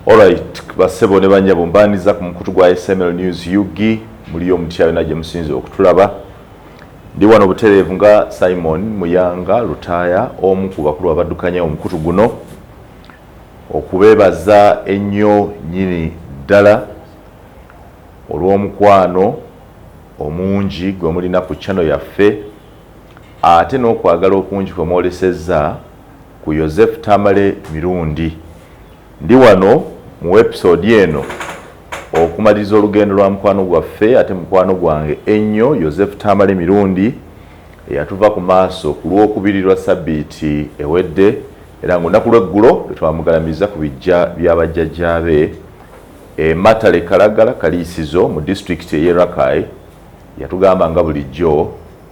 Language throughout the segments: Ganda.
Alright, basebo ne banyabo mbaniza ku mukutu gwa SML News Yugi muliyo mutyawe naje musinze okutulaba. Ndi wano buterevu nga Simon Muyanga Lutaya omu ku bakulu abaddukanya omukutu guno okubebaza ennyo nyini ddala olw'omukwano omungi gwe mulina ku channel yaffe ate n'okwagala okungi kwe mwolesezza ku Joseph Tamale Mirundi. Ndi wano mu episode eno okumaliza olugendo lwa mukwano gwaffe ate mukwano gwange ennyo Joseph Tamale Mirundi eyatuva ku maaso ku lw'okubirirwa sabbiiti ewedde era ng'olunaku lw'eggulo lwetwamugalamiza ku bijja by'abajjajjaabe Matale Kalagala Kaliisizo mu disitulikiti ey'e Rakai yatugamba nga bulijjo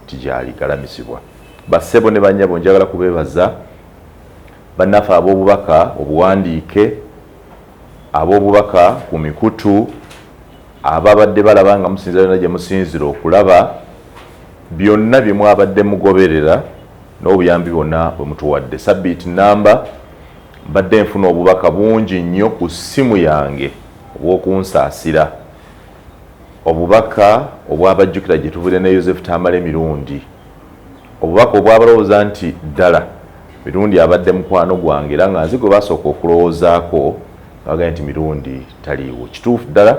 tijaaligalamisibwa. Bassebo ne bannyabo njagala kubeebaza bannaffe ab'obubaka obuwandiike ab'obubaka ku mikutu ababadde balaba nga musinzira yonna gye musinzira okulaba byonna bye mwabadde mugoberera n'obuyambi bwonna bwe mutuwadde. Sabbiiti namba mbadde nfuna obubaka bungi nnyo ku ssimu yange obw'okunsaasira, obubaka obwabajjukira gye tuvudde ne Joseph Tamale Mirundi, obubaka obwabalowooza nti ddala Mirundi abadde mukwano gwange era nga nze gwe basooka okulowoozaako baga nti Mirundi taliiwo. Kituufu ddala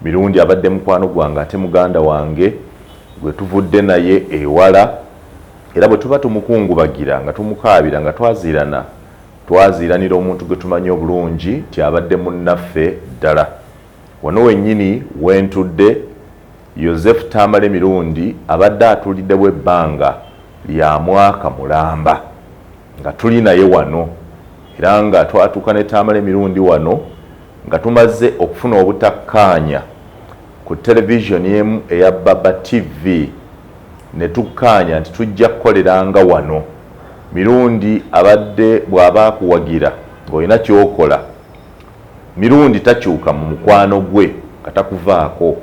Mirundi abadde mukwano gwange ate muganda wange gwe tuvudde naye ewala era bwe tuba tumukungubagira nga tumukaabira nga twaziiranira omuntu gwe tumanyi obulungi nti abadde munnaffe ddala. Wano wennyini wentudde Joseph Tamale Mirundi abadde atuliddewo ebbanga lya mwaka mulamba nga tuli naye wano era nga twatuuka ne Tamale Mirundi wano nga tumaze okufuna obutakkaanya ku televisioni emu eya Baba TV ne tukkaanya nti tujja kukoleranga wano. Mirundi abadde bw'aba akuwagira ng'olina ky'okola, Mirundi takyuka mu mukwano gwe nga takuvaako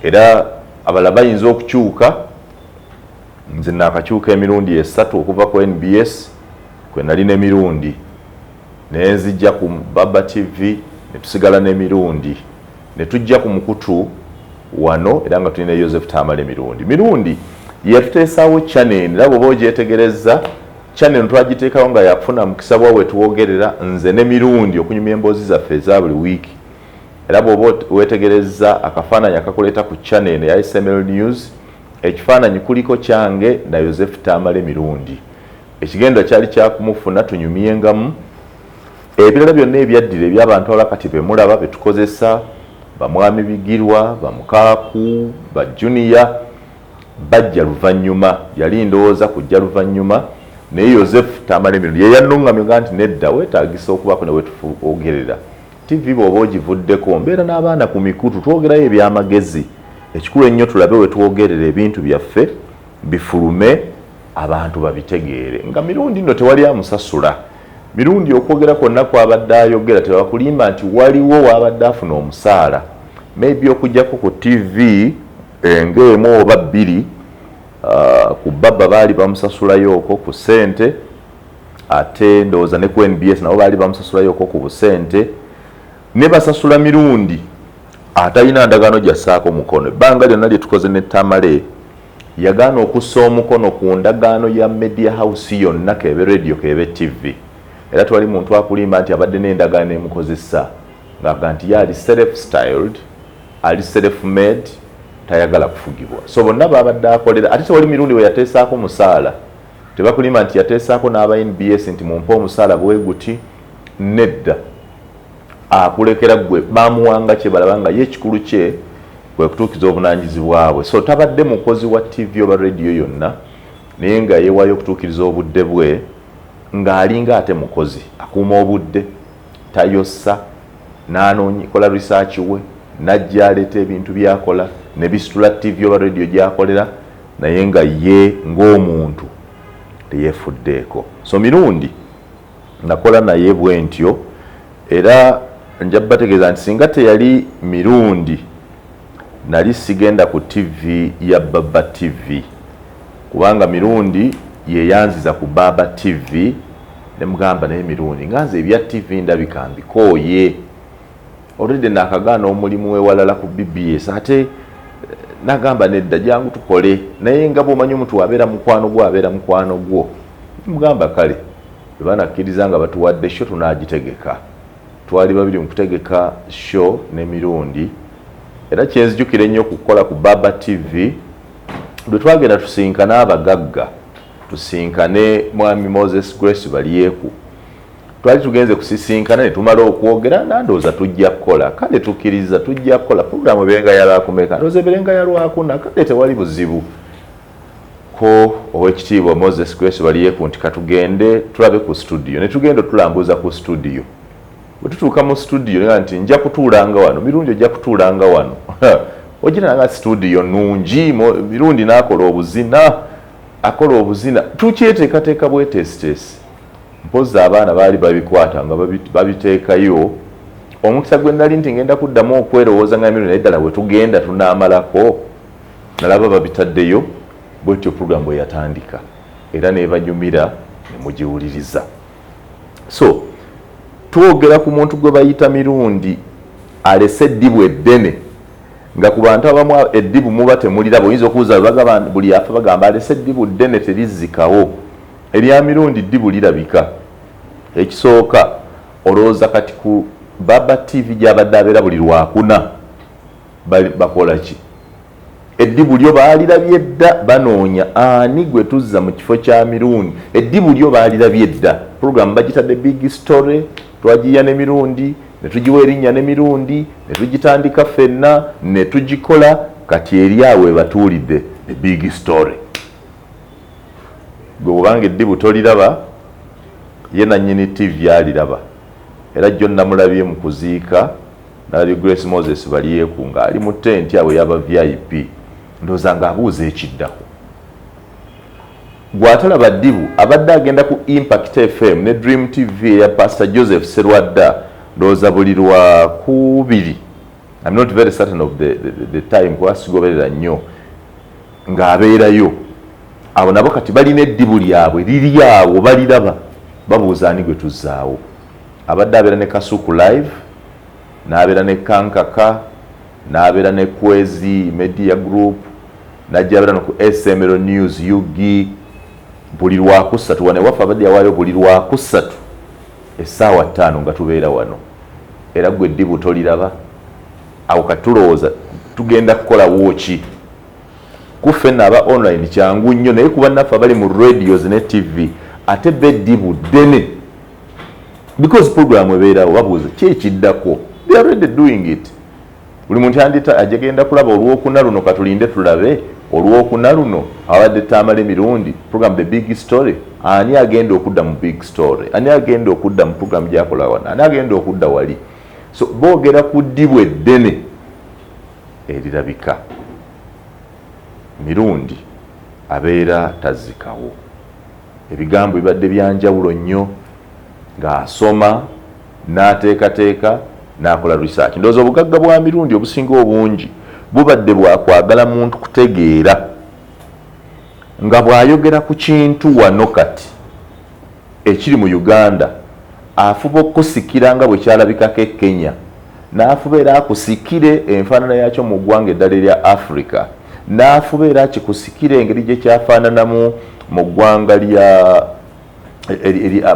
era abalala bayinza okukyuka. Nze naakakyuka emirundi esatu okuva ku NBS kwe nali ne Mirundi ne nzijja ku Baba TV ne tusigala ne Mirundi ne tujja ku mukutu wano era nga tulina Joseph Tamale Mirundi. Mirundi yatuteesaawo channel era bw'oba ogyetegereza channel twagiteekawo nga yakufuna mukisa bwa wetuwogerera nze ne Mirundi okunyumya emboozi zaffe eza buli wiiki era bw'oba wetegereza akafaananyi akakuleeta ku channel ya SML News ekifaananyi kuliko kyange na Joseph Tamale Mirundi. Ekigendo kyali kyakumufuna tunyumyengamu ebirala byonna ebyaddira eby'abantu abalala kati be mulaba be tukozesa bamwami Bigirwa, bamukaaku, bajuniya bajja luvannyuma, yali ndowooza kujja luvannyuma naye Joseph Tamale Mirundi ye yannuŋŋamya nti nedda weetaagisa okubaako ne wetuwogerera. TV bw'oba ogivuddeko mbeera n'abaana ku mikutu twogerayo eby'amagezi. Ekikulu ennyo tulabe wetuwogerera ebintu byaffe bifulume abantu babitegeere. Nga Mirundi nno tewali amusasula. Mirundi okwogera kwonna kwabadde ayogera tebakulimba nti waliwo wabadde afuna omusaala. Maybe okugjako ku TV ng'emu oba bbiri ku Baba baali bamusasulayo okwo ku ssente ate ndowooza ne ku NBS nabo baali bamusasulayo okwo ku busente ne basasula Mirundi atalina ndagaano gyassaako mukono. Ebbanga lyonna lye tukoze ne Tamale yagaana okussa omukono ku ndagaano ya Media House yonna kebe radio kebe TV era twali muntu akulimba nti abadde n'endagaano emukozesa ng'aga nti ye ali self-styled, ali self-made, tayagala kufugibwa. So bonna babadde akolera ate tewali Mirundi we yateesaako musaala. Tebakulimba nti yateesaako n'aba NBS nti mumpe omusaala bwe guti, nedda. Akulekera gwe bamuwanga kye balaba nga ye ekikulu kye kwe kutuukiza obunaanyizibwa bwe. So tabadde mukozi wa TV oba radio yonna naye nga yeewaayo okutuukiriza obudde bwe ng'alinga ate mukozi akuuma obudde, tayossa, n'anoonyekola research we, n'ajja aleeta ebintu byakola ne bisitula TV oba radio gy'akolera naye nga ye ng'omuntu teyeefuddeeko. So Mirundi nakola naye bwe ntyo era nja bategeeza nti singa teyali Mirundi nali sigenda ku TV ya Baba TV kubanga Mirundi ye yanziza ku Baba TV ne mugamba naye mirundi nganze ebya TV ndabika mbikooye already nakagaana omulimu wewalala ku BBS ate nagamba nedda jangu tukole naye nga bwomanyi omuntu abeera mukwano gwo abeera mukwano gwo mugamba kale banakkiriza nga batuwadde show tunagitegeka twali babiri mu kutegeka show ne mirundi era kyenzijukira ennyo okukola ku Baba TV bwe twagenda tusinkana abagagga tusinkane mwami Moses Grace balyeku twali tugenze kusisinkana ne tumala okwogera nandooza tujja kukola kale tukkiriza tujja kukola programu ebenga yalwakumeka ndooza ebenga yalwakuna kale tewali buzibu ko owekitiibwa Moses Grace balyeku nti katugende tulabe ku studio ne tugenda tulambuza ku studio bwe tutuuka mu studio nga nti nja kutuulanga wano mirundi ojja kutuulanga wano ogiranga studio nungi mirundi n'akola obuzina tukyeteekateeka bwetesitesi mpozi abaana baali babikwata nga babiteekayo omukisa gwe nali nti ngenda kuddamu okwerowooza nga mirundi naye ddala bwe tugenda tunaamalako nalaba babitaddeyo bwetyo puroguramu bwe yatandika era nebanyumira ne mugiwuliriza so twogera ku muntu gwe bayita mirundi alese eddibu eddene nga ku bantu abamu eddibu muba temuliraba oyinza okubuuza buli afa bagamba alese eddibu ddene terizzikawo erya mirundi eddibu lirabika ekisooka olowooza kati ku Baba TV gy'abadde abeera buli lwakuna bakola ki eddibu lyo baalirabye dda banoonya ani gwe tuzza mu kifo kya mirundi eddibu lyo baalirabye dda puroguramu bagitadde Big Story twagiya ne mirundi ne tugiwa erinnya ne mirundi ne tugitandika ffenna ne tugikola kati eri awo ebatuulidde the Big Story gwe bwobanga eddibu toliraba ye nannyini TV aliraba era jjo namulabye mu kuziika nalabye Grace Moses balyeku nga ali mu tenti awo yaba VIP ndooza nga abuuza ekiddako gwatalaba ddibu abadde agenda ku Impact FM ne Dream TV ya Pastor Joseph Serwadda ndooza buli lwakubiri I'm not very certain of the time kwa sigoberera nnyo ng'abeerayo abo nabo kati balina eddibu lyabwe liri awo baliraba babuuza ani gwe tuzzaawo abadde abeera ne Kasuku Live n'abeera ne Kankaka n'abeera ne Kwezi Media Group najja abeera ku SML News UG buli lwakusatu wane wafa abadde yawaayo buli lwakusatu essaawa 5 nga tubeera wano era gwe eddibu toliraba awo katulowooza tugenda kukola wooki kuffe n'aba online kyangu nnyo naye kuba naffe abali mu radios ne TV ate beddibu ddene because program ebeerawo babuuza kyekiddako they are already doing it buli muntu yandita ajagenda kulaba olwokuna luno katulinde tulabe olwokuna luno abadde tamala emirundi program the Big Story ani agenda okudda mu Big Story ani agenda okudda mu program gyakola wana ani agenda okudda wali so boogera ku ddibu eddene erirabika mirundi abeera tazikawo ebigambo bibadde byanjawulo nnyo ng'asoma n'ateekateeka n'akola research ndowooza obugagga bwa mirundi obusinga obungi bubadde bwakwagala muntu kutegeera nga bw'ayogera ku kintu wano kati ekiri mu Uganda afuba okusikira nga bwe kyalabikako e Kenya n'afuba era akusikire enfaanana yakyo mu ggwanga eddala erya Africa n'afuba era kikusikire engeri gye kyafaananamu mu ggwanga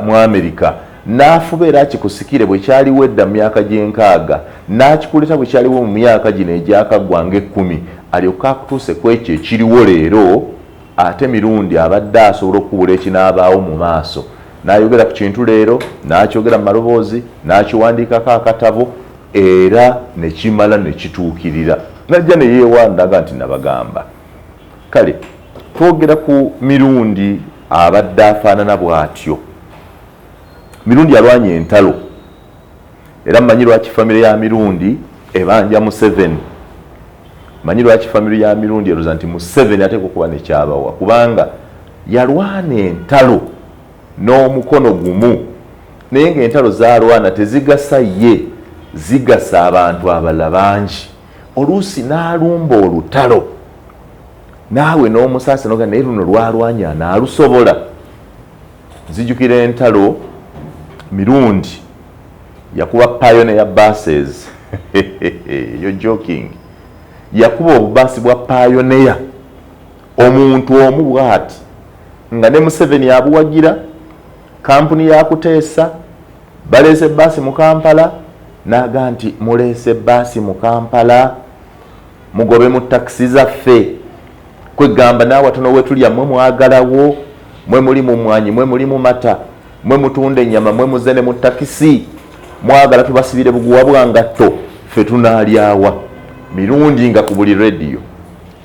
mu America n'afuba era kikusikire bwe kyaliwo edda mu myaka gy'enkaaga n'akikuleta bwe kyaliwo mu myaka gino egyakaggwanga 10 alyoka akutuuse ku ekyo ekiriwo leero ate mirundi abadde asobola okubula ekinaabaawo mu maaso n'ayogera ku kintu leero n'akyogera mu maloboozi n'akiwandiikako akatabo era ne kimala ne kituukirira najja ne yeewandaga nti nabagamba kale twogera ku mirundi abadde afaanana bw'atyo mirundi alwanya entalo era mmanyi lwaki famire ya mirundi ebanja Museveni manyi lwaki famire ya mirundi eroza nti Museveni ateeka okuba nekyabawa kubanga yalwana entalo n'omukono gumu naye ng'entalo zalwana tezigasa ye zigasa abantu abalala bangi oluusi n'alumba olutalo naawe n'omusaasa noga naye luno lwalwanya n'alusobola nzijukira entalo mirundi yakuba Pioneer buses you're joking yakuba obubasi bwa Pioneer omuntu omu bwati nga ne Museveni abuwagira kampuni ya kuteesa balese basi mu Kampala naga nti mulese basi mu Kampala mugobe mu taxi zaffe kwegamba naawe tono wetulya mwe mwagalawo mwe muli mu mwanyi mwe muli mu mata mwe mutunda ennyama mwe muzene mu takisi mwagala tubasibire buguwa bwangatto ffe tunaalyawa mirundi nga ku buli radio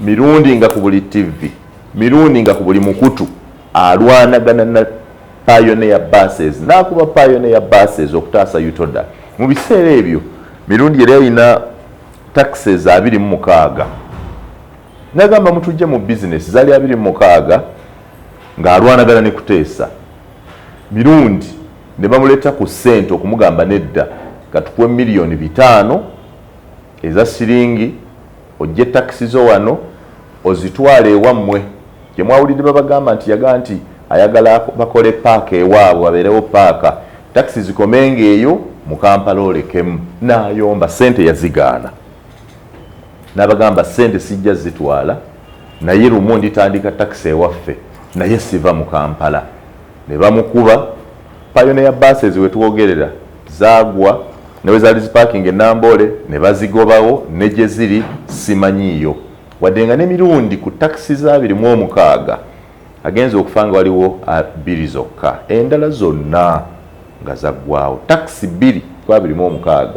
mirundi nga ku buli TV mirundi nga ku buli mukutu alwanagana na Pioneer buses nakuba Pioneer buses okutaasa Utoda mu biseera ebyo mirundi yali alina taxes 26 nagamba mutujje mu business zali 26 ng'alwanagana ne kuteesa mirundi ne bamuleta ku ssente okumugamba nedda katukuwe miliyoni 5 eza siringi ojje taxi zo wano ozitwale ewammwe gye mwawulidde babagamba nti yaga nti ayagala bakole paaka ewaabwe babeerewo paaka taxi zikomenge eyo mu Kampala olekemu n'ayomba ssente yazigaana n'abagamba ssente sijja zitwala naye lumu nditandika taxi ewaffe naye siva mu Kampala ne bamukuba Pioneer buses wetwogerera zaagwa ne wezaali ziparking enambole ne bazigobawo ne gye ziri simanyiiyo wadde nga n'emirundi ku taxi za 26 agenza okufanga waliwo 2 zokka endala zonna nga zaggwawo taxi 2 kwa 26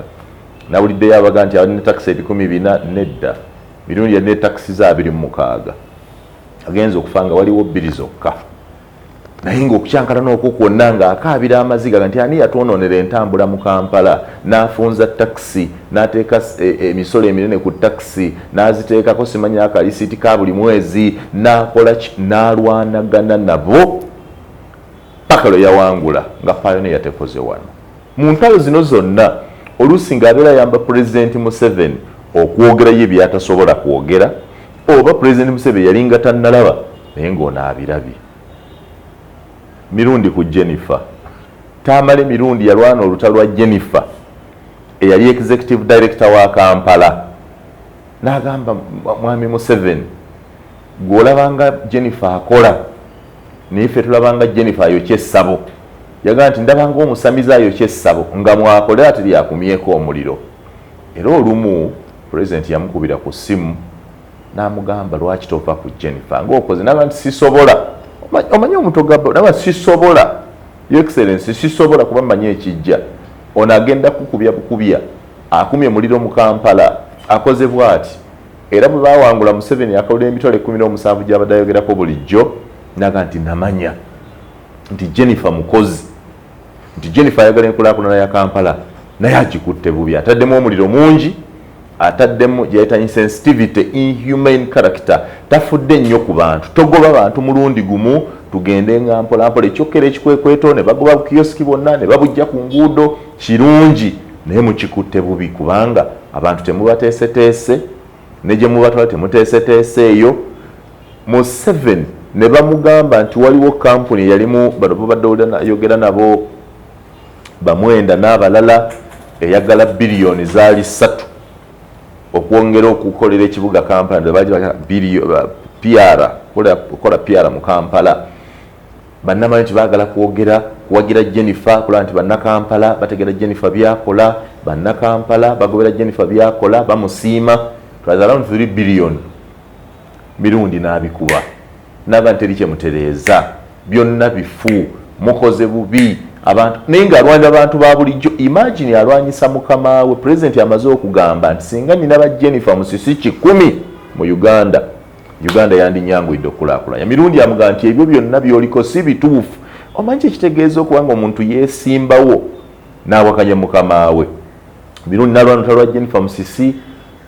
nawulidde yabaga nti alina taxi 1400 nedda mirundi yalina taxi za 26 agenza okufanga waliwo 2 zokka naye ng'okukyankalana okwo kwonna ng'akaabira amaziga nti ani yatwonoonera entambula mu Kampala n'afunza taxi n'ateeka emisolo eminene ku taxi n'aziteekako simanyi akalisiiti ka buli mwezi n'akola n'alwanagana nabo paka lwe yawangula nga Pioneer yatekoze wano mu ntalo zino zonna oluusi ng'abeera yamba Pulezidenti Museveni okwogerayo ebyatasobola kwogera oba Pulezidenti Museveni yalinga tannalaba naye ng'onaabirabye mirundi ku Jennifer tamale mirundi yalwana olutalo lwa Jennifer eyali executive director wa Kampala n'agamba mwami Museveni gw'olabanga Jennifer akola naye ffe tulabanga Jennifer ayokya essabo yagaa nti ndabanga omusamizi ayokya essabo nga mwakolera ati lyakumyeko omuliro era olumu President yamukubira ku ssimu n'amugamba lwaki tova ku Jennifer ng'okoze n'aba nti sisobola omanyi omutogabo naba sisobola Your Excellency sisobola kuba mmanyi ekijja ono agenda kukubya bukubya akumye muliro mu Kampala akoze bwati era bwe bawangula Museveni akalula emitwalo 17 gy'abadde ayogerako bulijjo naga nti namanya nti Jennifer mukozi nti Jennifer ayagala enkulaakulana ya Kampala naye agikutte bubi ataddemu omuliro mungi ataddemu gyayita insensitivity inhumane character tafudde nnyo ku bantu togoba bantu mulundi gumu tugende nga mpolampola ekyokera ekikwekweto ne bagoba bukiyosiki bonna ne babujja ku nguudo kirungi naye mukikutte bubi kubanga abantu temubateeseteese ne gye mubatwala temuteeseteeseeyo mu 7 ne bamugamba nti waliwo kampuni yalimu bano babadde yogera nabo bamwenda n'abalala eyagala biliyoni zaali 3 okwongera okukolera ekibuga Kampala baji PR kola PR mu Kampala bannamanyi nti baagala kuwagira Jennifer kola nti bannakampala bategera Jennifer byakola bannakampala bagobera Jennifer byakola bamusiima around 3 billion mirundi n'abikuba n'aba nteri kyemutereeza byonna bifu mukoze bubi abantu naye ng'alwanya abantu ba bulijjo imagine alwanyisa mukama we President amaze okugamba nti singa nina ba Jennifer musisi 10 mu Uganda yandinyanguidde okulaakulanya mirundi amuga nti ebyo byonna byoliko si bituufu omanyi ekitegeeza okubanga omuntu yeesimbawo n'awakanya mukama we mirundi n'alwana olutalo lwa Jennifer musisi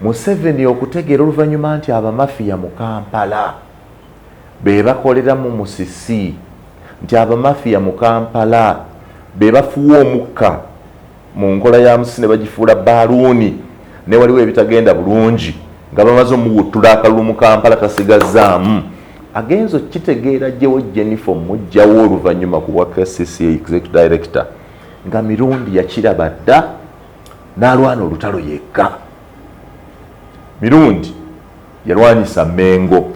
Museveni okutegeera oluvannyuma nti abamafiya mu Kampala be bakolera mu musisi nti abamafiya mu Kampala be bafuwa omukka mu nkola ya musisi ne bagifuula baluuni ne waliwo ebitagenda bulungi nga bamaze omuwuttula akalulu mu Kampala kasigazzaamu agenzo kitegeera gyewo Jennifer mujjawo oluvannyuma ku bwa KCCA executive director nga mirundi yakiraba dda n'alwana olutalo yekka. Mirundi yalwanyisa Mengo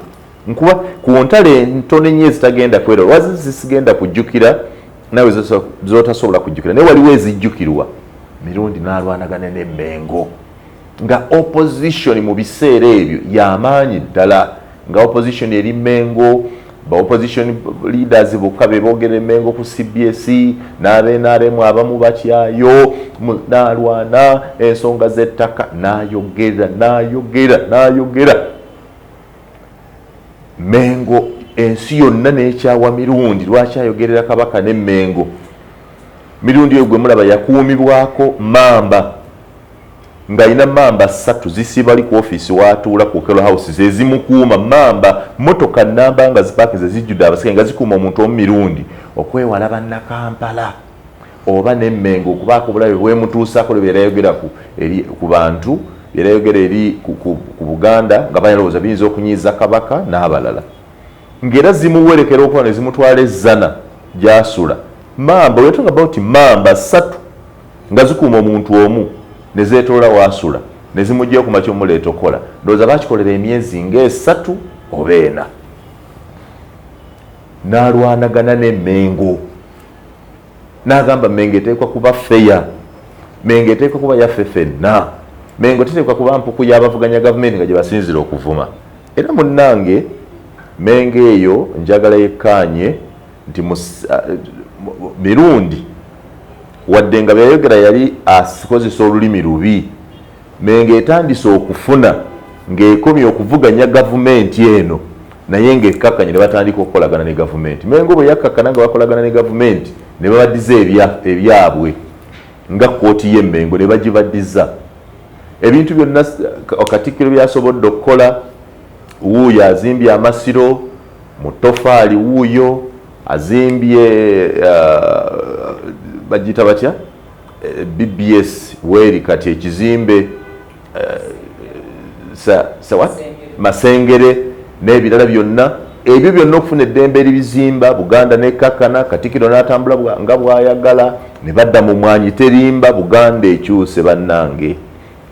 nkuba ku ntale ntono nnyo ezitagenda kwera lwazi zisigenda kujjukira nawe zotasobola kujjukira naye waliwo ezijjukirwa. Mirundi n'alwanagana ne Mengo nga opposition mu biseera ebyo y'amaanyi ddala, nga opposition eri Mengo, ba opposition leaders bokka be boogera Mengo ku CBS n'abenaremu abamu batyayo n'alwana ensonga z'ettaka n'ayogera Mengo ensi yonna n'ekyawa Mirundi lwaki ayogerera Kabaka ne Mengo. Mirundi eyo gwe mulaba yakuumibwako Mamba ng'alina Mamba 3 zisibali ku ofiisi w'atuula ku Kelo House ezimukuuma. Mamba motoka nnamba nga zipaakinze zijjudde abasike nga zikuuma omuntu omu Mirundi okwewala bannakampala oba ne Mengo okubaako obulabe bwemutuusako lwe byerayogera ku bantu byerayogera eri ku Buganda nga bayalowooza biyinza okunyiiza Kabaka n'abalala ng'era zimuwerekera okuba ne zimutwala ezzana gy'asula. Mamba we're talking about Mamba 3 nga zikuuma omuntu omu ne zeetoola w'asula ne zimuggyeko ku makya omuleeta okola ndowooza baakikolera emyezi ng'esatu oba ena. N'alwanagana ne Mengo n'agamba Mengo eteekwa kuba feya, Mengo eteekwa kuba yaffe ffenna, Mengo teteekwa kuba mpuku y'abavuganya gavumenti nga gye basinzira okuvuma. Era munnange Mengo eyo njagala yekkaanye nti Mirundi wadde nga byayogera yali akozesa olulimi lubi, Mengo etandise okufuna ng'ekomye okuvuganya gavumenti eno naye ng'ekkakkanye ne batandika okukolagana ne gavumenti. Mengo bwe yakkakkana nga bakolagana ne gavumenti ne babaddiza ebyabwe nga kkooti ye Mengo ne bagibaddiza ebintu byonna Katikkiro byasobodde okukola. Wuuyo azimbye amasiro mu Tofaali, wuuyo azimbye bagita batya BBS weri kati ekizimbe Masengere n'ebirala byonna ebyo byonna okufuna eddembe eribizimba. Buganda nekkakkana, Katikkiro n'atambula nga bw'ayagala ne badda mu mwanyi terimba. Buganda ekyuse bannange.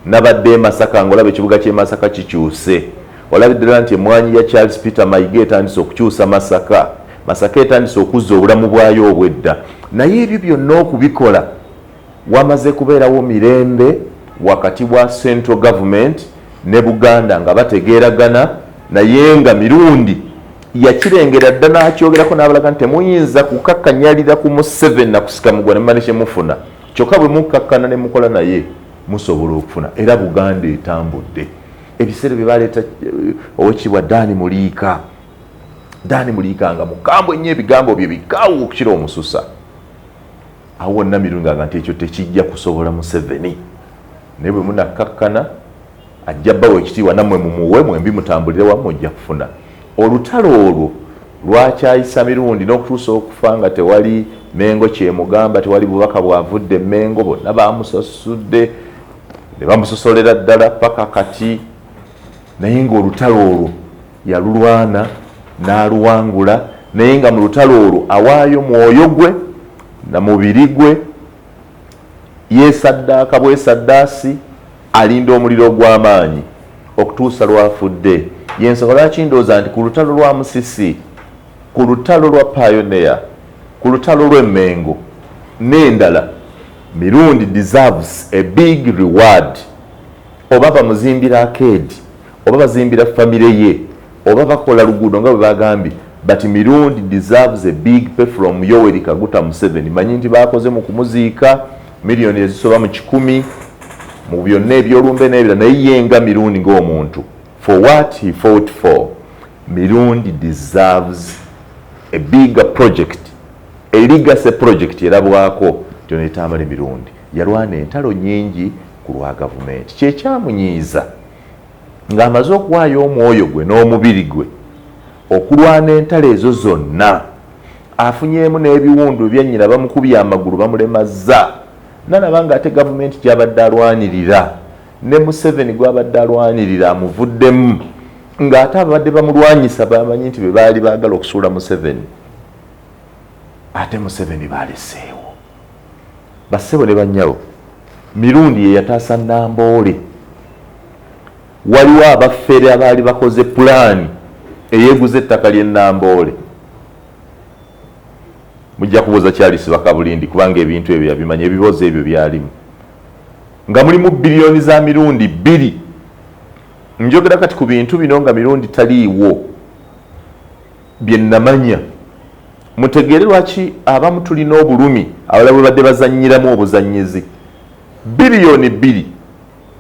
Nabadde Masaka ng'olaba ekibuga ky'e Masaka kikyuse. Olabidde ddala nti emwanyi ya Charles Peter Mayiga etandise okukyusa Masaka. Masaka etandise okuzza obulamu bwayo obwedda. Naye ebyo byonna okubikola wamaze kubeerawo mirembe wakati bwa central government ne Buganda nga bategeeragana, naye nga Mirundi yakirengera dda n'akyogerako n'abalaga nti temuyinza kukakkanyalira ku Museveni na kusika mugwa ne mumane kye mufuna, kyokka bwe mukkakkana ne mukola naye musobola okufuna. Era Buganda etambudde. Ebiseera bye baleeta Oweekitiibwa Dani Muliika nga mukambwe nnyo ebigambo bye bikaawo okukira omususa. Awo wonna Mirundi nga nti ekyo tekijja kusobola Museveni. Naye bwe munakkakkana ajja bbawo ekitiibwa nammwe mumuwe mwembi mutambulire wamu ojja kufuna. Olutalo olwo lwakyayisa Mirundi n'okutuusa okufa nga tewali Mengo kyemugamba, tewali bubaka bwavudde Mengo, bonna bamusasudde ne bamusosolera ddala paka kati. Naye ng'olutalo olwo yalulwana n'aluwangula, naye nga mu lutalo olwo awaayo mwoyo gwe na mubiri gwe, yeesaddaaka bwesaddaasi, alinda omuliro gw'amaanyi okutuusa lwafudde. Yensonga lwaki ndowooza nti ku lutalo lwa Musisi, ku lutalo lwa Pioneer, ku lutalo lw'e Mengo n'endala, Mirundi deserves a big reward. Oba bamuzimbira arcade, oba bazimbira famire ye, oba bakola luguudo nga bwe bagambye, but Mirundi deserves a big pay from Yoweri Kaguta Museveni. Manyi nti bakoze mu kumuziika miliyoni ezisoba mu 100 mu byonna ebyolumbe n'ebira, naye yenga Mirundi ng'omuntu, for what he fought for, Mirundi deserves a bigger project, a legacy project erabwako tyona etamale. Mirundi yalwana entalo nyingi ku lwa gavumenti, kyekyamunyiiza ng'amaze okuwaayo omwoyo gwe n'omubiri gwe okulwana entalo ezo zonna. Afunyeemu n'ebiwundu ebyannyina bamukubye amagulu bamulemaza, nalaba ng'ate gavumenti gy'abadde alwanirira ne Museveni gw'abadde alwanirira amuvuddemu, ng'ate abadde bamulwanyisa bamanyi nti be baali baagala okusuula Museveni, ate Museveni baaleseewo. Bassebo ne bannyawo mirundi ye yataasa Namboole. Waliwo abafere abaali bakoze pulaani eyeeguza ettaka ly'e Namboole. Mujja kubuuza Charles Bakabulindi kubanga ebintu ebyo yabimanya, ebibuuzo ebyo byalimu. Nga mulimu biliyoni za mirundi 2. Njogera kati ku bintu bino nga mirundi taliiwo bye nnamanya. Mutegeere lwaki abamu tulina obulumi abalala bwe badde bazannyiramu obuzannyizi. Biliyoni 2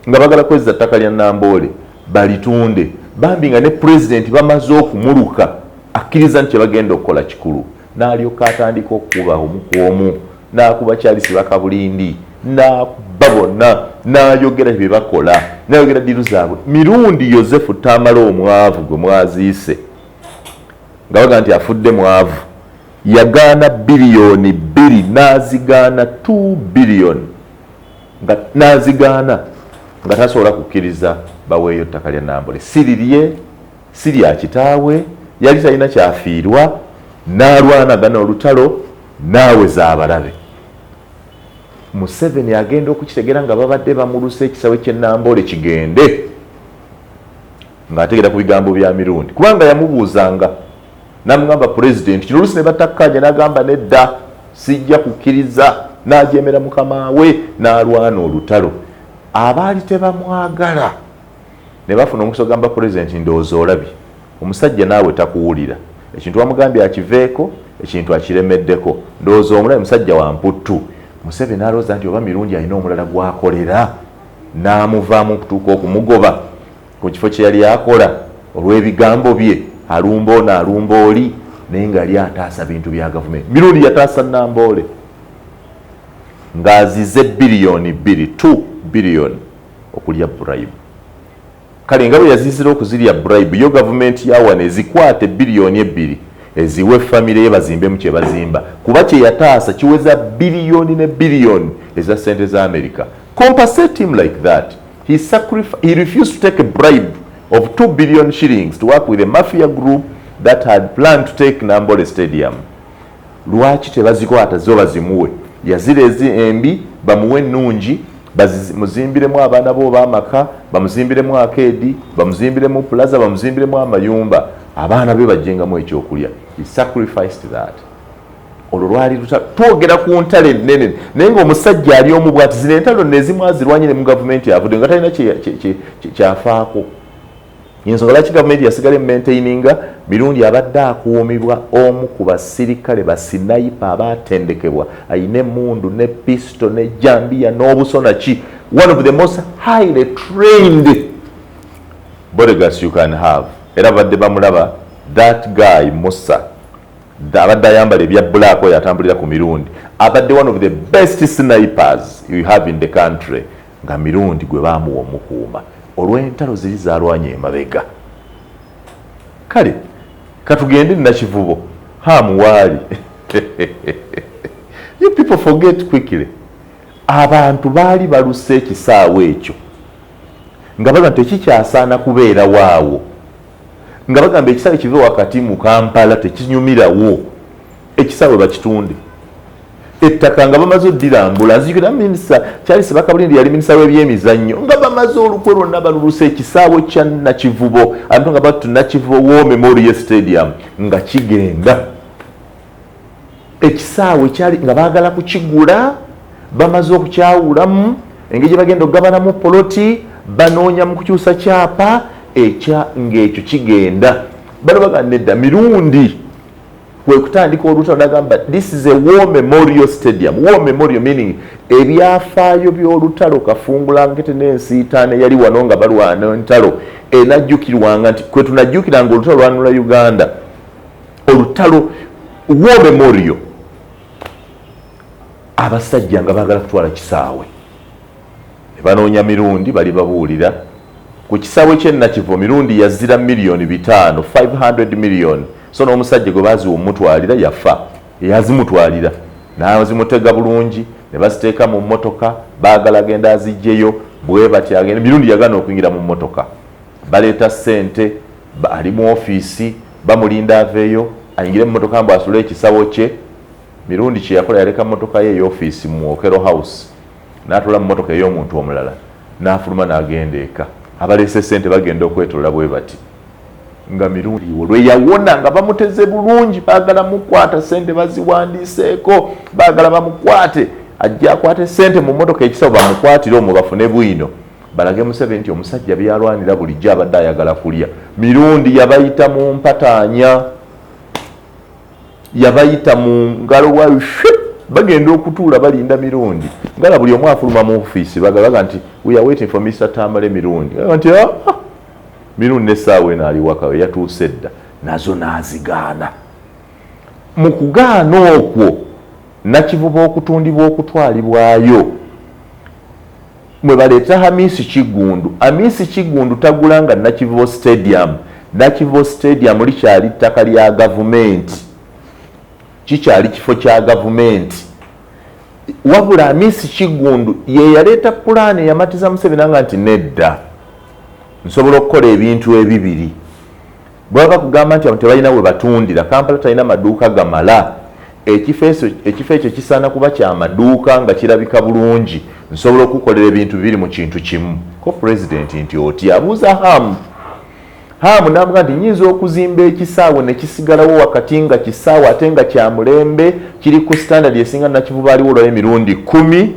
nga bagala kwezza ttaka lya Namboole balitunde, bambi nga ne pulezidenti bamaze okumuluka akkiriza nti bagenda okukola kikulu. N'alyoka atandika okukuba omu ku omu, n'akuba Charles Bakabulindi, n'akuba bonna, n'ayogera bye bakola, n'ayogera ddiru zaabwe. Mirundi Yozefu Tamale omwavu gwe mwaziise nga baga nti afudde mwavu, yagaana biliyoni 2 n'azigaana 2 biliyoni nga n'azigaana nga tasobola kukkiriza baweeyo ttaka lya Namboole. Sirirye, si lya kitaawe, yali talina kyafiirwa, n'alwanagana olutalo, n'aweza abalabe. Museveni agenda okukitegeera nga babadde bamuluse ekisawe ky'e Namboole kigende, ng'ategeera ku bigambo bya mirundi, kubanga yamubuuzanga n'amugamba pulezidenti kino oluusi ne batakkanya, n'agamba nedda sijja kukkiriza, n'ajeemera mukama we, n'alwana olutalo. Abaali tebamwagala ne bafuna omukisa ogamba pulezidenti ndowooza olabye omusajja naawe takuwulira, ekintu wamugambye akiveeko, ekintu akiremeddeko, ndowooza omulabe musajja wa mputtu. Museveni alowooza nti oba mirundi alina omulala gwakolera, n'amuvaamu okutuuka okumugoba ku kifo kye yali akola olw'ebigambo bye, alumba ono alumba oli, naye nga yali ataasa bintu bya gavumenti. Mirundi yataasa Namboole ng'azize biliyoni 2, 2 biliyoni okulya bribe. Kale nga bwe yazizira okuzirya bribe, yo gavumenti yawana ezikwate biliyoni 2 eziwe famire ye bazimbemu kye bazimba, kuba kye yataasa kiweza biliyoni ne biliyoni eza sente za America. Compensate him like that. He refused to take a bribe of 2 billion shillings to work with a mafia group that had planned to take Namboole Stadium. Lwaki tebazikwata zo bazimuwe? Yazira embi bamuwe ennungi, bamuzimbiremu abaana bo b'amaka, bamuzimbiremu akeedi, bamuzimbiremu plaza, bamuzimbiremu amayumba, abaana be bajjengamu ekyokulya. He sacrificed that. Olwo lwali twogera ku ntalo ennene, naye ng'omusajja ali omu bw'ati zino entalo nezimu azirwanyire mu gavumenti yavudde nga talina kyafaako. Ensonga lwaki gavumenti yasigala emaintaininga mirundi abadde akuumibwa omu ku basirikale basinayipa abatendekebwa, ayina emmundu ne pisto ne jambiya n'obusona ki, one of the most highly trained bodyguards you can have. Era badde bamulaba that guy Musa abadde ayambala ebya black oyo atambulira ku mirundi, abadde one of the best snipers you have in the country, nga mirundi gwe baamuwa omukuuma olw'entalo ziri zaalwanye emabega. Kale katugende Nakivubo hamuwaali. You people forget quickly. Abantu baali baluse ekisaawe ekyo nga baga nti tekikyasaana kubeera waawo, nga bagamba ekisaawe kive wakati mu Kampala tekinyumirawo, ekisaawe bakitunde. Ettaka nga bamaze oddirambula, nzijukira minisita Charles Bakabulindi yali minisita w'ebyemizannyo, nga bamaze olukwe lwonna baluluse ekisaawe kya Nakivubo, abantu nga batu Nakivubo War Memorial Stadium nga kigenda. Ekisaawe kyali nga baagala kukigula, bamaze okukyawulamu, engeri gye bagenda okugabanamu poloti, banoonya mu kukyusa kyapa, ng'ekyo kigenda. Bano bagamba nedda mirundi kwe kutandika olutalo nagamba this is a war memorial stadium. War memorial meaning ebyafaayo by'olutalo Kafungula Nkete n'ensiitaane yali wano nga balwana entalo enajjukirwanga nti kwe tunajjukiranga olutalo lwanula Uganda, olutalo war memorial. Abasajja nga baagala kutwala kisaawe ne banoonya mirundi bali babuulira ku kisaawe ky'e Nakivubo mirundi yazira miliyoni 5, 500 million. So n'omusajja gwe baziwa omutwalira yafa, yazimutwalira n'azimutega bulungi ne baziteeka mu mmotoka, baagala agenda azijjeyo bwe bati agenda mirundi yagana okuyingira mu mmotoka, baleeta ssente, ali mu ofiisi bamulinda aveeyo ayingire mu mmotoka mbu asule ekisaawe kye, mirundi kye yakola yaleka motoka ye y'ofiisi mu Okero House n'atula mu motoka ey'omuntu omulala n'afuluma n'agenda eka abaleese ssente bagenda okwetolola bwe bati nga mirundi lwe yawona nga bamuteze bulungi baagala mukwata ssente baziwandiiseeko baagala bamukwate ajja akwate ssente mu motoka ekisawo bamukwatire omwo bafune bwino balage Museveni nti omusajja byalwanira bulijjo abadde ayagala kulya mirundi yabayita mu mpataanya yabayita mu ngalo wayo bagenda okutuula balinda mirundi ngala buli omu afuluma mu ofiisi bagaga nti we are waiting for Mr. Tamale mirundi nti mirundi n'essaawa eno ali waka we yatuuse dda nazo n'azigaana mu kugaana okwo nakivuba okutundibwa okutwalibwayo mwe baleeta Hamisi Kigundu tagulanga Nakivubo Stadium. Nakivubo Stadium likyali ttaka lya gavumenti, kikyali kifo kya gavumenti. Wabula Hamisi Kigundu ye yaleeta pulaani yamatiza Museveni nga nti nedda nsobola okukola ebintu ebibiri. Bwaba kugamba nti abantu tebalina we batundira, Kampala talina maduuka gamala, ekifo ekyo kisaana kuba kya maduuka nga kirabika bulungi, nsobola okukolera ebintu bibiri mu kintu kimu. Ko president nti oti abuuza Hamu n'avuga nti nyinza okuzimba ekisaawe ne kisigalawo wakati nga kisaawe ate nga kya mulembe kiri ku standard esinga Nakivubo aliwo olwa emirundi 10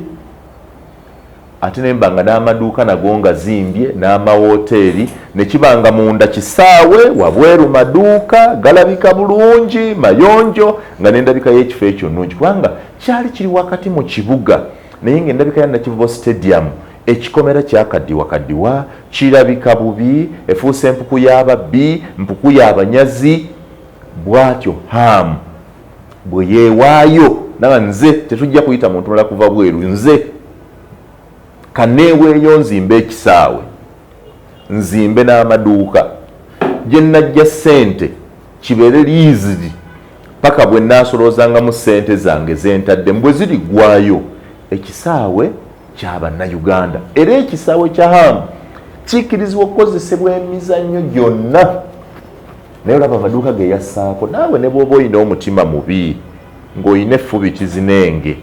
ate nembanga n'amaduuka nago nga zimbye n'amawoteeri ne kibanga munda kisaawe wabweru maduuka galabika bulungi mayonjo nga n'endabika y'ekifo ekyo nnungi kubanga kyali kiri wakati mu kibuga naye ng'endabika ya Nakivubo Stadium ekikomera kyakaddiwa kirabika bubi efuuse empuku y'ababbi mpuku y'abanyazi bwatyo Hamu bwe yeewaayo naga nze tetujja kuyita muntu mulala kuva bweru nze kaneeweeyo nzimbe ekisaawe nzimbe n'amaduuka gye najja ssente kibeere liizidi paka bwe nnaasoloozangamu ssente zange zentadde mbwe zirigwayo ekisaawe ky'Abannayuganda era ekisaawe kya Hamu kikirizibwa okukozesebwa emizannyo gyonna naye olaba amaduuka ge yassaako naawe ne bw'oba oyina omutima mubi ng'olina effubi kizinenge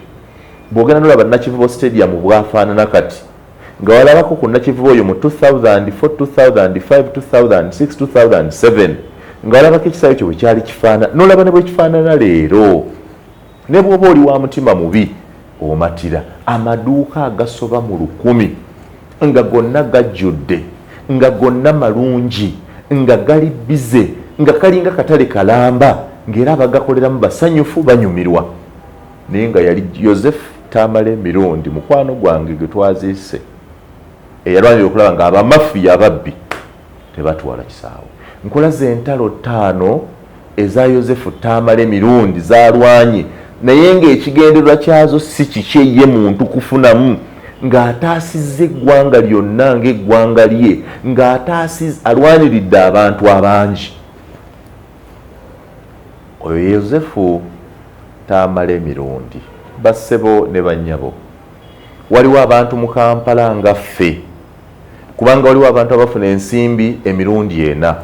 bw'ogenda n'olaba Nakivubo Stadium bwafaanana kati nga walabako ku Nakivubo oyo mu 2004, 2005, 2006, 2007 nga walabako ekisaawe kyo bwe kyali kifaanana n'olaba ne bwe kifaanana leero ne bw'oba oli wa mutima mubi omatira amaduuka agasoba mu 1000 nga gonna gajjudde nga gonna malungi nga gali bize nga kalinga katale kalamba ng'era abagakoleramu basanyufu banyumirwa naye nga yali Joseph Tamale mirundi mukwano gwange gwe twaziise eyalwanira okulaba nga abamafiya ababbi tebatwala kisaawe. Nkola z'entalo 5 eza Joseph Tamale mirundi zalwanye naye ng'ekigendererwa kyazo si kikye ye muntu kufunamu ng'ataasizza eggwanga lyonna ng'eggwanga lye alwaniridde abantu abangi. Oyo Yozefu Tamale mirundi bassebo ne bannyabo waliwo abantu mu Kampala nga ffe kubanga waliwo abantu abafuna ensimbi emirundi ena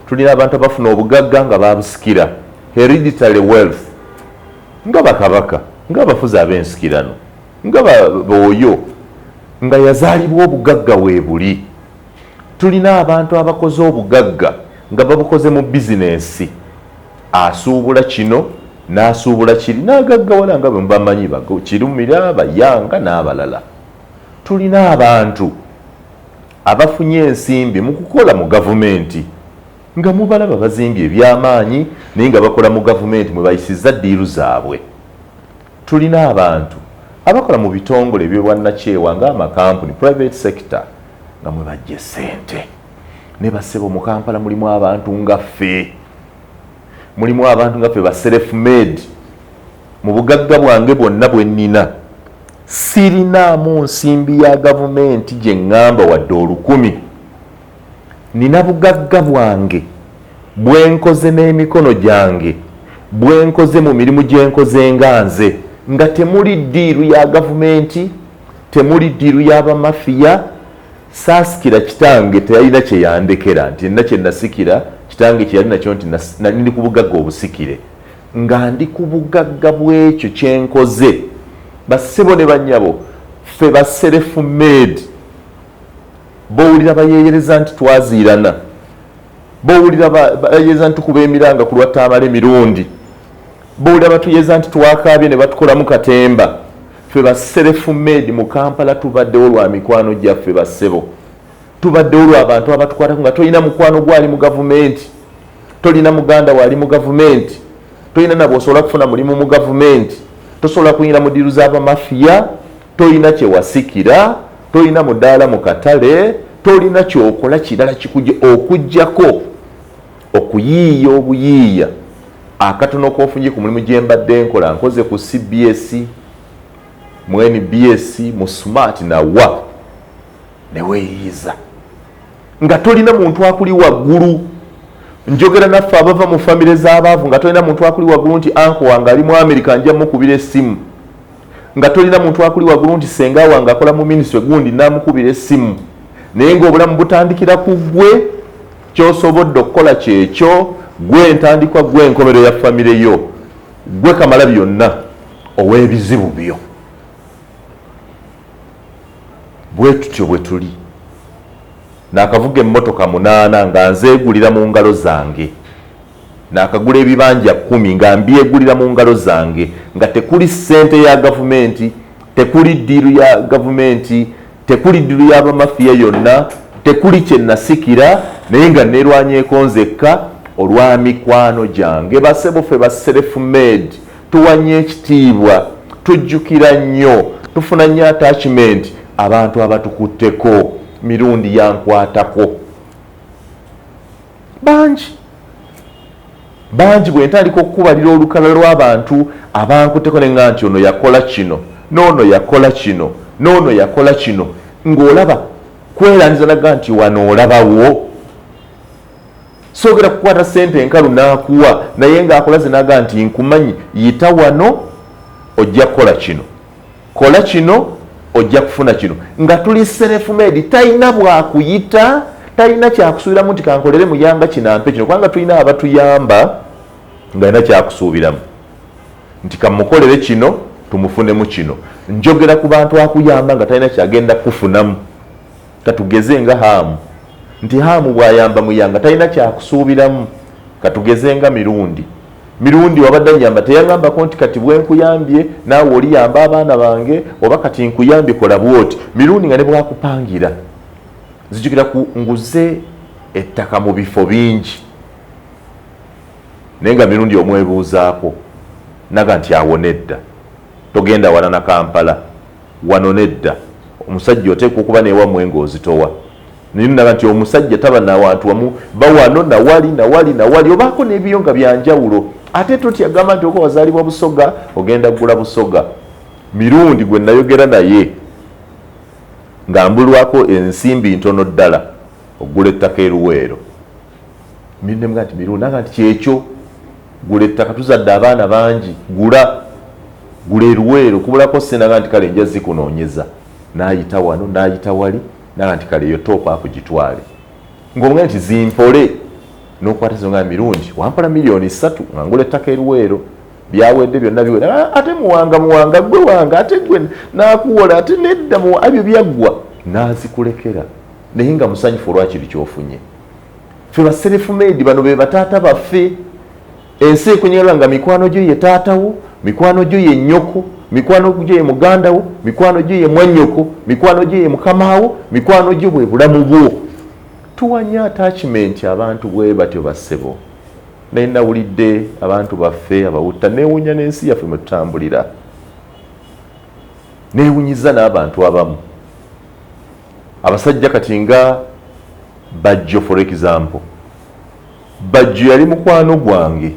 tulina abantu abafuna obugagga nga babusikira hereditary wealth nga bakabaka nga abafuzi ab'ensikirano nga booyo nga yazaalibwa obugagga weebuli. Tulina abantu abakoze obugagga nga babukoze mu bizinensi asuubula kino n'asuubula kiri n'agaggawala nga bwe bamanyi kirumira bayanga n'abalala. Tulina abantu abafunye ensimbi mu kukola mu gavumenti nga mubalaba bazimbye ebyamaanyi naye nga bakola mu gavumenti mwe bayisizza ddiiru zaabwe. Tulina abantu abakola mu bitongole by'obwannakyewa ng'amakampuni private sector nga mwe bajja ssente ne bassebo mu Kampala mulimu abantu nga ffe mulimu abantu nga ffe ba self made mu bugagga bwange bwonna bwe nnina sirinaamu nsimbi ya gavumenti gye ŋŋamba wadde 10,000 nina bugagga bwange bwenkoze n'emikono gyange bwenkoze mu mirimu gyenkoze nga nze nga temuli ddiiru ya gavumenti temuli ddiiru y'abamafiya. Saasikira kitange teyalina kye yandekera nti nina kye nasikira kitange kye yali nakyo nti ndi ku bugagga obusikire nga ndi ku bugagga bw'ekyo kye nkoze bassebo ne bannyabo ffe ba self made bowulira bayeeyereza nti twaziirana bowulira bayeeyereza nti tukuba emiranga ku lwattaamala emirundi bowulira batuyeeza nti twakaabye ne batukolamu katemba ffe ba self made mu Kampala tubaddewo lwa mikwano gyaffe bassebo tubaddewo lwa abantu abatukwatako nga tolina mukwano gwali mu gavumenti tolina muganda wali mu gavumenti tolina nabo osobola kufuna mulimu mu gavumenti tosobola kuyingira mu ddiiru z'abamafiya tolina kyewasikira tolina mudaala mu katale tolina kyokola kirala kikujja okujjako okuyiiya obuyiiya akatono k'ofunye ku mulimu gye mbadde nkola nkoze ku CBS mu NBS mu Smart nawa ne weeyiza nga tolina muntu akuli waggulu njogera naffe abava mu famire z'abaavu nga tolina muntu akuli waggulu nti anko wange ali mu America nja mukubira essimu nga tolina muntu akuli waggulu nti senga wange akola mu ministry gundi namukubira essimu naye ng'obulamu butandikira ku ggwe ky'osobodde okukola kyekyo gwe entandikwa gwe enkomero ya famire yo gwe kamala byonna ow'ebizibu byo bwe tutyo bwe tuli n'akavuga emmotoka 8 nga nzeegulira mu ngalo zange n'akagula ebibanja 10 nga mbyegulira mu ngalo zange nga tekuli ssente ya gavumenti tekuli ddiiru ya gavumenti tekuli ddiiru y'abamafiya yonna tekuli kye nasikira naye nga neerwanyeeko nzekka olwa mikwano gyange bassebo ffe ba self made tuwanye ekitiibwa tujjukira nnyo tufuna nnyo attachment abantu abatukutteko mirundi yankwatako bangi bwe ntandika okukubalira olukala lw'abantu abankutteko ne nga nti ono yakola kino n'ono yakola kino n'ono yakola kino ng'olaba kwerangiza naga nti wano olabawo soogera kukwata ssente enkalu n'akuwa naye ng'akolaze naga nti nkumanyi yita wano ojja kukola kino kola kino ojja kufuna kino nga tuli self made talina bwakuyita talina kyakusuubiramu nti kankolere muyamba kinampe kino kubanga tulina abatuyamba nga alina kyakusuubiramu nti kamukolere kino tumufunemu kino njogera ku bantu akuyamba nga talina kyagenda kufunamu katugeze nga Haamu nti Haamu bwayamba muyanga talina kyakusuubiramu katugeze nga mirundi wabadde nyamba teyangambako nti kati bwe nkuyambye naawe oliyamba abaana bange oba kati nkuyambye kola bwoti mirundi nga ne bwakupangira zijjukira ku nguze ettaka mu bifo bingi naye nga mirundi omwebuuzaako naga nti awo nedda togenda wala na Kampala wano nedda omusajja oteekwa okuba newammwe ng'ozitowa nini naga nti omusajja taba na wantu wamu bawano nawali obaako n'ebiyo nga byanjawulo ate totya gamba nti oko wazaalibwa Busoga ogenda kugula Busoga mirundi gwe nayogera naye nga mbulwako ensimbi ntono ddala ogula ettaka eruweero mirunde mga nti mirundi naga nti kyekyo gula ettaka tuzadde abaana bangi gula eruweero kubulako senaga nti kale nja zikunoonyeza n'ayita wano n'ayita wali naga nti kale eyo toopa akugitwale ng'omugamba nti zimpole n'okwata zonga mirundi wampola $3,000,000 nga ngula ettaka eruweero byawedde byonna biwedde ate muwanga gwe wanga ate gwe nakuwola ate nedda mu abyo byaggwa nazikulekera naye nga musanyufu olwakiri kyofunye ffe ba self made bano be bataata baffe ensi ekunyera nga mikwano gyo ye taatawo mikwano gyo ye nnyoko mikwano gyo ye mugandawo mikwano gyo ye mwannyoko mikwano gyo ye mukamaawo mikwano gyo bwe bulamu bwo tuwanya attachment abantu bwe batyo bassebo naye nawulidde abantu baffe abawutta neewunya n'ensi yaffe mwe tutambulira neewunyiza n'abantu abamu abasajja kati nga Bajjo for example Bajjo yali mukwano gwange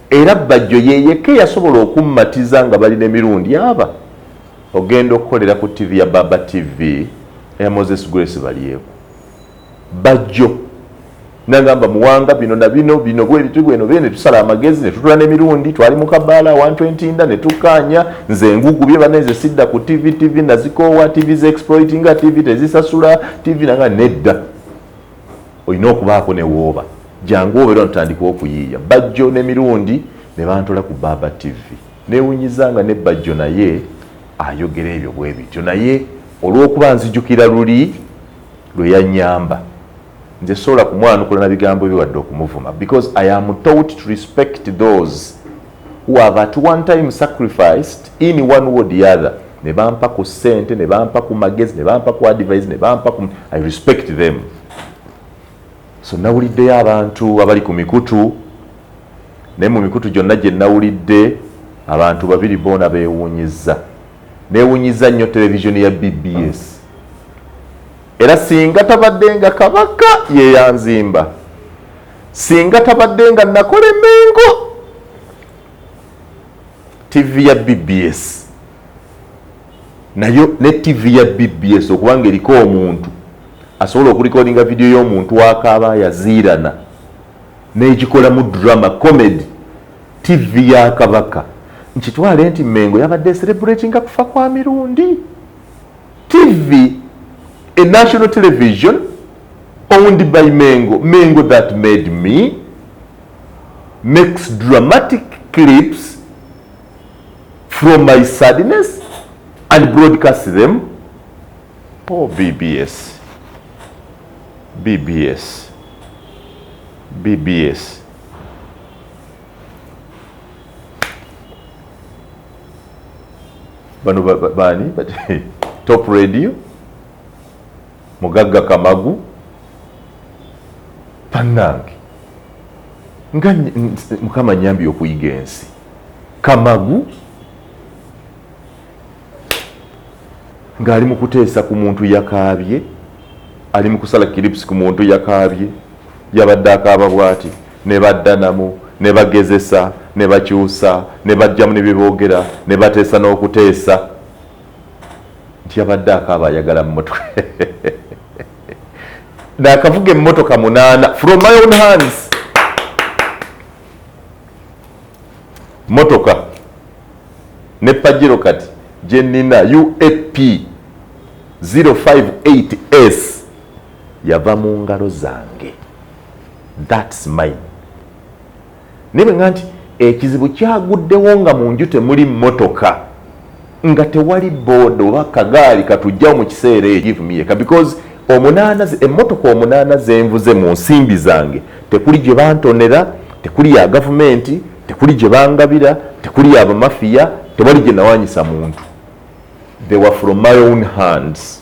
era Bajjo yeyeke yasobola okummatiza nga balina emirundi aba ogenda okukolera ku TV ya Baba TV eya Moses Grace baliyeko Bajjo nagamba muwanga bino na bino bwe bitu bweno bene tusala amagezi ne tutula n'emirundi twali mu Kabbala 120 nda ne tukanya nze ngugubye baneze sidda ku TV nazikowa TV ze exploitinga TV tezisasula TV nanga nedda oyina okubaako ne wooba jangu obeera ntandika okuyiiya Bajjo n'emirundi ne bantola ku Baba TV neewunyizanga ne Bajjo naye ayogera ebyo bwe bityo naye olw'okuba nzijukira luli lwe yannyamba nze sobola kumwanukula na bigambo bye wadde okumuvuma because I am taught to respect those who have at one time sacrificed in one way or the other ne bampa ku ssente ne bampa ku magezi ne bampa ku advice ne bampa ku I respect them. So nawuliddeyo abantu abali ku mikutu naye mu mikutu gyonna gye nawulidde abantu babiri boona beewuunyizza neewuunyiza nnyo televisioni ya BBS era singa tabadde nga Kabaka ye yanzimba singa tabadde nga Nakole Mengo TV ya BBS nayo ne TV ya BBS okubanga eriko omuntu asobola okulikodinga video y'omuntu wakaaba yaziirana n'egikola mu drama comedy TV ya Kabaka nkitwale nti Mengo yabadde celebratinga kufa kwa mirundi. TV, a national television owned by Mengo that made me, makes dramatic clips from my sadness and broadcasts them. Oh, BBS. Bano bani Top Radio Mugagga Kamagu Panange nga mukama nyambi okuyiga ensi Kamagu nga ali mu kuteesa ku muntu yakaabye ali mu kusala clips ku muntu yakaabye yabadde akaaba bwati ne baddanamu ne bagezesa ne bakyusa ne bajjamu ne biboogera ne bateesa n'okuteesa nti yabadde akaaba ayagala mmotwe n'akavuga emmotoka 8 from my own hands motoka ne Pajero kati gye nnina UAP 058S yava mu ngalo zange. That's mine. Nibe nganti ekizibu kyaguddewo nga mu nju temuli mmotoka nga tewali bodo oba kagaali katujjawo mu kiseera ekyo give me eka because emmotoka 8 zenvuze mu nsimbi zange tekuli gye bantonera tekuli ya gavumenti tekuli gye bangabira tekuli ya bamafiya tewali gye nawanyisa muntu. They were from my own hands.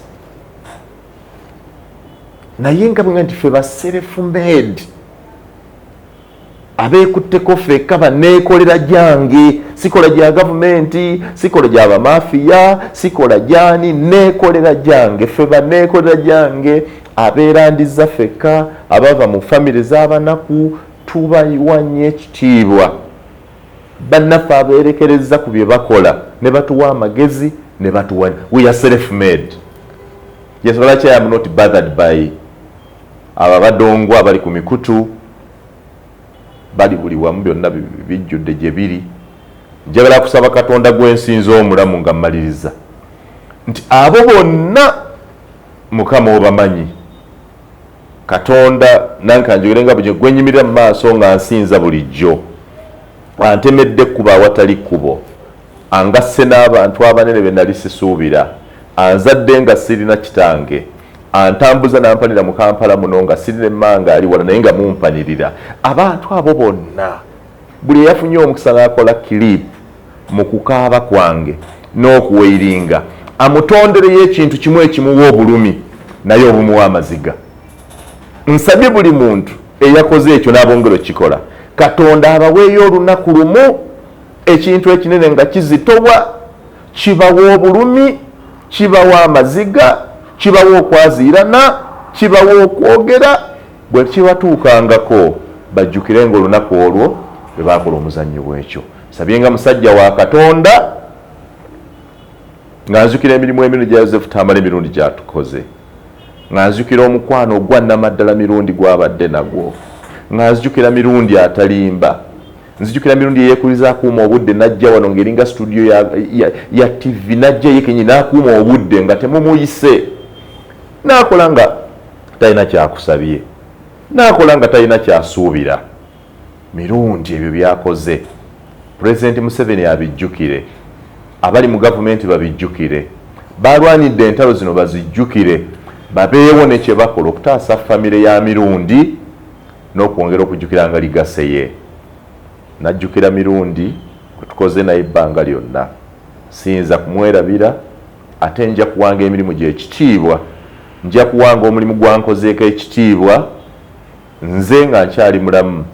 Naye nga bwe nti ffe ba self-made abeekutteko ffekka banneekolera gyange sikola gya gavumenti sikola gya bamafiya sikola gyani neekolera gyange ffe banneekolera gyange abeerandiza ffekka abava mu famire z'abanaku tubayiwanye ekitiibwa bannaffe abeerekereza ku bye bakola ne batuwa amagezi ne batuwanya. We are self-made. Yes, I am not bothered by ababadongo abali ku mikutu bali buli wamu byonna bijjudde gye biri. Njagala kusaba Katonda gwensinza omulamu nga mmaliriza nti abo bonna Mukama obamanyi Katonda nankanjogere nga bwe gwenyimirira mu maaso nga nsinza bulijjo antemedde kuba awatali kkubo angasse n'abantu abanene be nali sisuubira anzadde nga sirina kitange antambuza nampanira mu Kampala muno nga sirina emmanga ali wala naye nga mumpanirira. Abantu abo bonna buli eyafunye omukisa n'akola clip mu kukaaba kwange n'okuweiringa amutondereyo ekintu kimu ekimuwa obulumi naye obumuwa amaziga. Nsabye buli muntu eyakoze ekyo n'abongero kikola Katonda abaweeyo olunaku lumu ekintu ekinene nga kizitobwa kibawa obulumi kibawa amaziga kibawa okwaziirana kibawa okwogera bwe kibatuukangako bajjukire nga olunaku olwo bwe baakola omuzannyo bwekyo. Sabye nga musajja wa Katonda nga nzukira emirimu emirungi gya Joseph Tambala emirundi gyatukoze nga nzukira omukwano ogwa Namaddala mirundi gwabadde nagwo nga nzijukira mirundi atalimba nzijukira mirundi yeekuliza akuuma obudde najja wano ng'eringa studio ya TV najja yekenyi n'akuuma obudde nga temumuyise n'akola nga talina kyakusabye n'akola nga talina kyasuubira. Mirundi ebyo byakoze President Museveni abijjukire, abali mu gavumenti babijjukire, balwanidde entalo zino bazijjukire, babeewo ne kye bakola okutaasa famire ya Mirundi n'okwongera okujjukira nga ligaseye. Najjukira Mirundi kwe tukoze naye ebbanga lyonna, siyinza kumwerabira ate nja kuwanga emirimu gy'ekitiibwa, nja kuwanga omulimu gwankozeeko ekitiibwa nze nga nkyali mulamu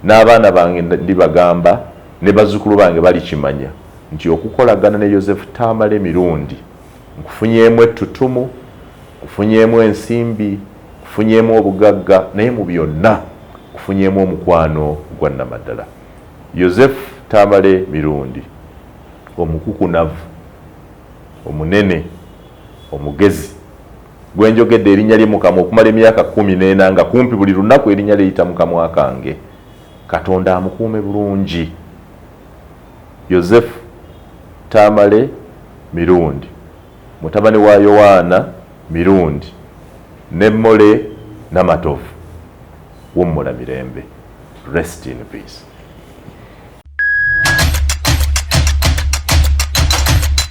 n'abaana bange ndibagamba ne bazzukulu bange balikimanya nti okukolagana ne Joseph Tamale Mirundi nkufunyeemu ettutumu, nkufunyeemu ensimbi, nkufunyeemu obugagga, naye mu byonna nkufunyeemu omukwano gwa Namaddala. Joseph Tamale Mirundi omukukunavu, omunene, omugezi, gwenjogedde erinnya lye mu kamwa okumala emyaka 14 nga kumpi buli lunaku erinnya liyita mu kamwa kange. Katonda amukuume bulungi. Joseph Tamale Mirundi, mutabani wa Yowaana Mirundi ne Mole Namatovu, wummula mirembe. Rest in peace.